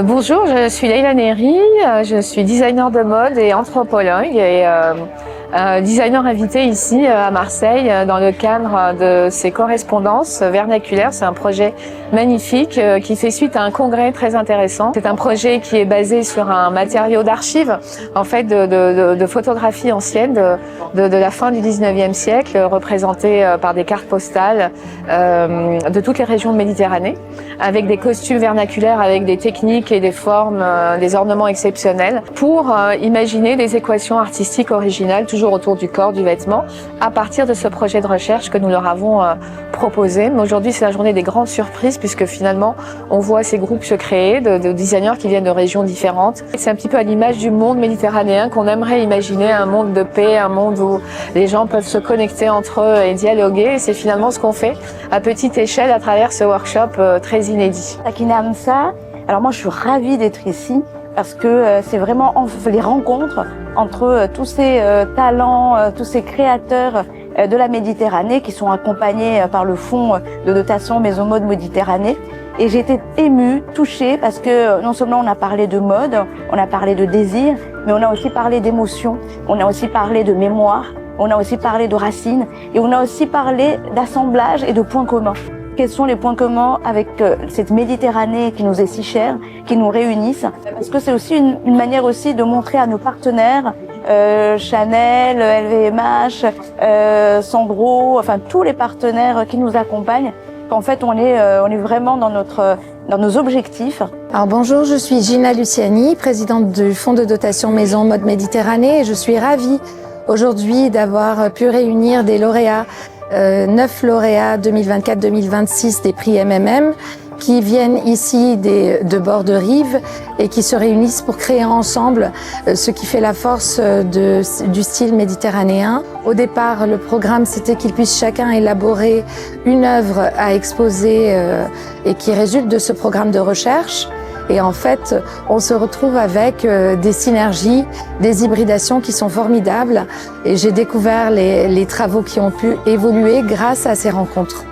Bonjour, je suis Leïla Néry, je suis designer de mode et anthropologue et designer invité ici à Marseille dans le cadre de ces correspondances vernaculaires. C'est un projet magnifique qui fait suite à un congrès très intéressant. C'est un projet qui est basé sur un matériau d'archives, en fait, de photographies anciennes de la fin du 19e siècle, représentées par des cartes postales de toutes les régions de Méditerranée, avec des costumes vernaculaires, avec des techniques et des formes, des ornements exceptionnels, pour imaginer des équations artistiques originales, toujours autour du corps, du vêtement, à partir de ce projet de recherche que nous leur avons proposé. Mais aujourd'hui, c'est la journée des grandes surprises, puisque finalement, on voit ces groupes se créer de designers qui viennent de régions différentes. C'est un petit peu à l'image du monde méditerranéen qu'on aimerait imaginer, un monde de paix, un monde où les gens peuvent se connecter entre eux et dialoguer. Et c'est finalement ce qu'on fait à petite échelle à travers ce workshop très inédit. Takina Hamza, alors moi je suis ravie d'être ici parce que c'est vraiment les rencontres entre tous ces talents, tous ces créateurs de la Méditerranée qui sont accompagnés par le fonds de dotation Maison Mode Méditerranée. Et j'ai été émue, touchée, parce que non seulement on a parlé de mode, on a parlé de désir, mais on a aussi parlé d'émotion, on a aussi parlé de mémoire, on a aussi parlé de racines et on a aussi parlé d'assemblage et de points communs. Quels sont les points communs avec cette Méditerranée qui nous est si chère, qui nous réunissent? Parce que c'est aussi une manière aussi de montrer à nos partenaires, Chanel, LVMH, Sandro, enfin tous les partenaires qui nous accompagnent, qu'en fait on est vraiment dans nos objectifs. Alors bonjour, je suis Gina Luciani, présidente du fonds de dotation Maison Mode Méditerranée, et je suis ravie aujourd'hui d'avoir pu réunir des lauréats, 9 lauréats 2024-2026 des prix MMM qui viennent ici de bord de rive et qui se réunissent pour créer ensemble ce qui fait la force du style méditerranéen. Au départ, le programme, c'était qu'ils puissent chacun élaborer une œuvre à exposer et qui résulte de ce programme de recherche. Et en fait, on se retrouve avec des synergies, des hybridations qui sont formidables. Et j'ai découvert les travaux qui ont pu évoluer grâce à ces rencontres.